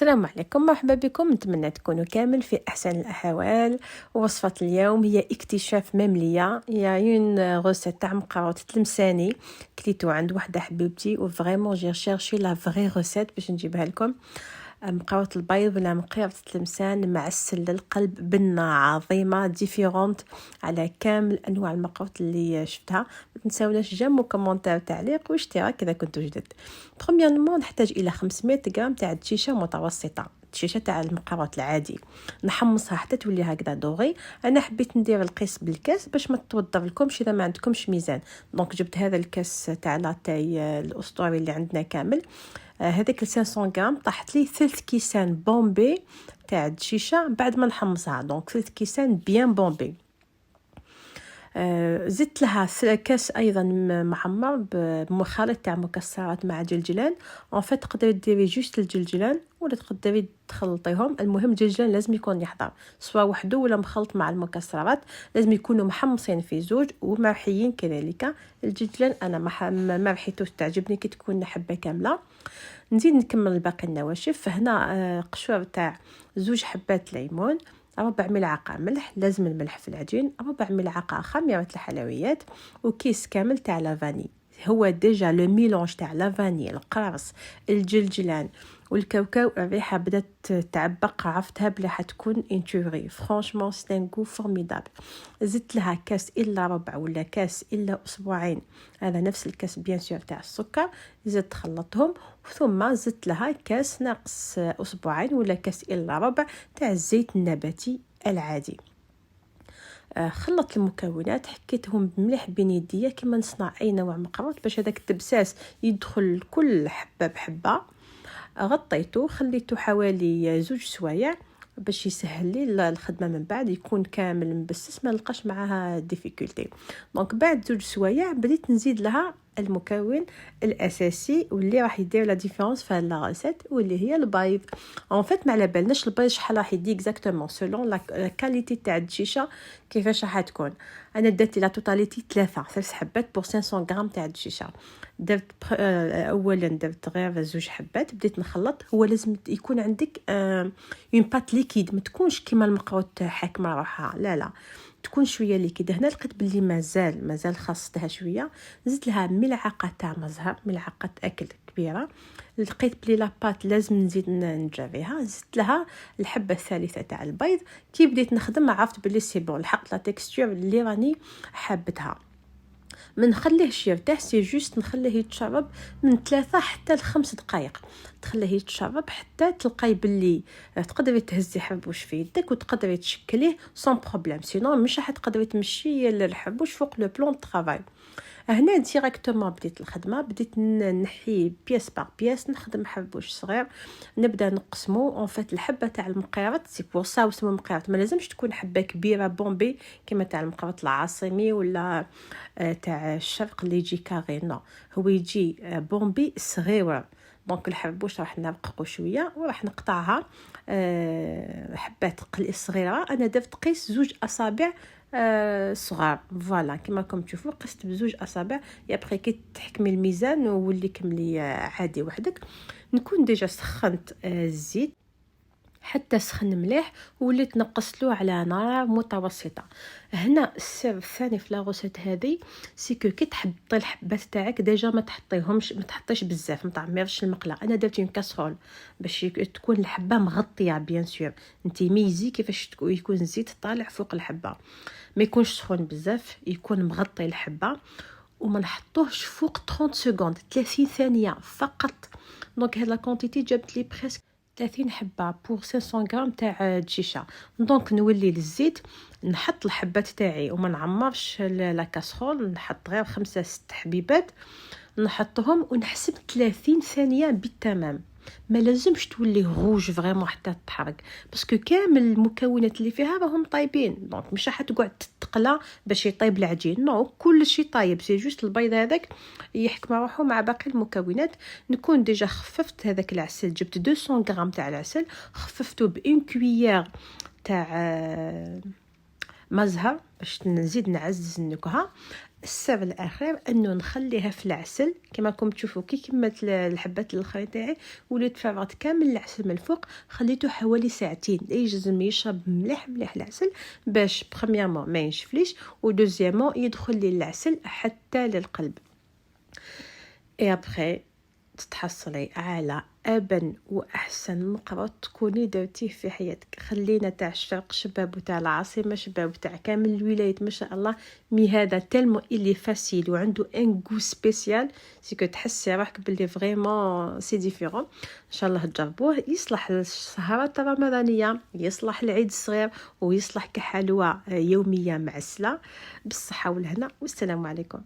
السلام عليكم، مرحبا بكم. نتمنى تكونوا كامل في احسن الاحوال. وصفه اليوم هي اكتشاف ممليه، هي اون غوسيت تاع مقاوط التلمساني كليتو عند وحده حبيبتي وفريمون جي ريشيرشي لا فري غوسيت باش نجيبها لكم. مقاوط البيض ولا مقاوط التلمسان معسل للقلب، بنه عظيمه ديفيرونت على كامل انواع المقاوط اللي شفتها. ما تنساوناش جيم وكومونتير وتعليق واشتراك اذا كنتوا جدد. برومييرمون نحتاج الى 500 غرام تاع الدشيشه متوسطه، الدشيشه تاع المقاوط العادي، نحمصها حتى تولي هكذا دوغي. انا حبيت ندير القيس بالكاس باش ما توضر لكمش اذا ما عندكمش ميزان. دونك جبت هذا الكاس تاع لاتاي الاسطوري اللي عندنا كامل. هذاك 500 غرام طاحت لي 3 كيسان بومبي تاع الدشيشه بعد ما نحمصها. دونك 3 كيسان بيان بومبي. زدت لها كاس ايضا محمر بمخلط تاع مكسرات مع جلجلان. اون فيت تقدري ديري جوست الجلجلان ولا تقدري تخلطيهم، المهم الجلجلان لازم يكون يحضر سواء وحده ولا مخلط مع المكسرات، لازم يكونوا محمصين في زوج ومرحيين كذلك. الجلجلان انا ما رحيتوش، تعجبني كي تكون حبه كامله. نزيد نكمل باقي النواشف. هنا قشور تاع 2 حبات ليمون، 4 ملعقه ملح، لازم الملح في العجين، 4 ملعقه خميره الحلويات، وكيس كامل تاع لافاني. هو ديجا لو ميلونج تاع لافاني، القرص، الجلجلان والكاوكاو، الريحه بدات تعبق، عرفتها بلي حتكون انتوري. فرانشمون سي ان غو فورميدابل. زدت لها كاس الا ربع ولا كاس الا اسبوعين، هذا نفس الكاس بيان سور تاع السكر. زدت خلطتهم، ثم زدت لها كاس ناقص اسبوعين ولا كاس الا ربع تاع الزيت النباتي العادي. خلط المكونات، حكيتهم بمليح بين يديا كما نصنع اي نوع مقروط باش هذاك التبساس يدخل كل حبه بحبه. غطيته، خليته حوالي 2 سوايع باش يسهل لي الخدمه من بعد، يكون كامل مبسس ما نلقاش معاها ديفيكولتي. دونك بعد 2 سوايع بديت نزيد لها المكون الاساسي واللي راح يدير لا ديفيرونس في لا ريسيت، واللي هي البيض. اون فيت ما على بالناش البيض شحال راح يدي اكزاكتومون سولون لا كاليتي تاع الدشيشه كيفاش راح تكون. انا درت لا توتاليتي 3 حبات بور 500 غرام تاع الدشيشه. درت اولا درت غير 2 حبات، بديت نخلط. هو لازم يكون عندك اون بات ليكيد، ما تكونش كيما المقروط حاكمه روحها، لا تكون شويه ليكيد. هنا لقيت باللي مازال خاصتها شويه. زدت لها ملعقه تاع مزهر، ملعقه اكل كبيره. لقيت بلي لاباط لازم نزيد نجريها. زدت لها الحبه الثالثه تاع البيض. كي بديت نخدم عرفت بلي سي بون، لحقت لا تكستور اللي راني حابتها. ما نخليهش يرتاح، سي جوست نخليه يتشرب من 3 حتى ل5 دقائق. تخليه يتشرب حتى تلقاي باللي تقدري تهزي حبوش في يدك وتقدري تشكليه سون بروبليم، سينو مش راح تقدري تمشي الحبوش فوق لو بلون طرافاي. هنا ديريكتومون بديت الخدمه، بديت نحي بياس بار بياس، نخدم حبوش صغير، نبدا نقسمو. اون فيت الحبه تاع المقيرط سي بور سا واسمو مقيرط، ما لازمش تكون حبه كبيره بومبي كما تاع المقيرط العاصمي ولا تاع الشرق اللي يجي كاري. نو، هو يجي بومبي صغيره. دونك الحبوش راح نرققو شويه وراح نقطعها حبات صغيره. انا درت قيس 2 اصابع صغار، فوالا كما راكم تشوفوا قست بزوج اصابع. ابري كي تحكمي الميزان وولي كملي عادي وحدك. نكون ديجا سخنت الزيت حتى سخن مليح، وليت نقصلو على نار متوسطه. هنا السر الثاني في لاغوسيت هذه سيكو كي تحطي الحبات تاعك ديجا ما تحطيش بزاف، ما تعمرش المقله. انا درت اون كاسرول باش تكون الحبه مغطيه بيان سور. انت ميزي كيفاش يكون الزيت طالع فوق الحبه، ما يكونش سخون بزاف، يكون مغطي الحبه. وما نحطوهش فوق 30 سكوند، 30 ثانيه فقط. دونك هاد لا كونتيتي جابت لي بريسك 30 حبه بور 500 غرام تاع الدشيشه. دونك نولي للزيت، نحط الحبات تاعي وما نعمرش لا كاسرول، نحط غير 5 6 حبيبات نحطهم ونحسب 30 ثانيه بالتمام. ما لازمش تولي روج فريمون حتى تحرق، باسكو كامل المكونات اللي فيها راهم طايبين. دونك مش راح تقعد تقلى باش يطيب العجين، نو كل شيء طايب، سي جوست البيض هذاك يحكم روحه مع باقي المكونات. نكون ديجا خففت هذاك العسل، جبت 200 غرام تاع العسل، خففته بإن كويير تاع مزهر باش نزيد نعزز النكهه. السر الاخير انه نخليها في العسل كما راكم تشوفوا كي كملت الحبات الخيط تاعي وليت فرغت كامل العسل من الفوق، خليته حوالي ساعتين. يلزم يشرب مليح مليح العسل باش بخميامون ما ينشفليش، ودوزيامون يدخل لي العسل حتى للقلب. اي ابخي تتحصلي على ابن واحسن مقرط تكوني درتيه في حياتك. خلينا تاع الشرق شباب وتاع العاصمه شباب وتاع كامل الولايات ما شاء الله، مي هذا تالمو اللي فاسيل وعنده ان غو سبيسيال، سيكو تحسي راك باللي فريمون سي ديفيرون. ان شاء الله تجربوه، يصلح للسهرات الرمضانيه، يصلح العيد الصغير، ويصلح كحلوى يوميه معسله. بالصحه والهنا والسلام عليكم.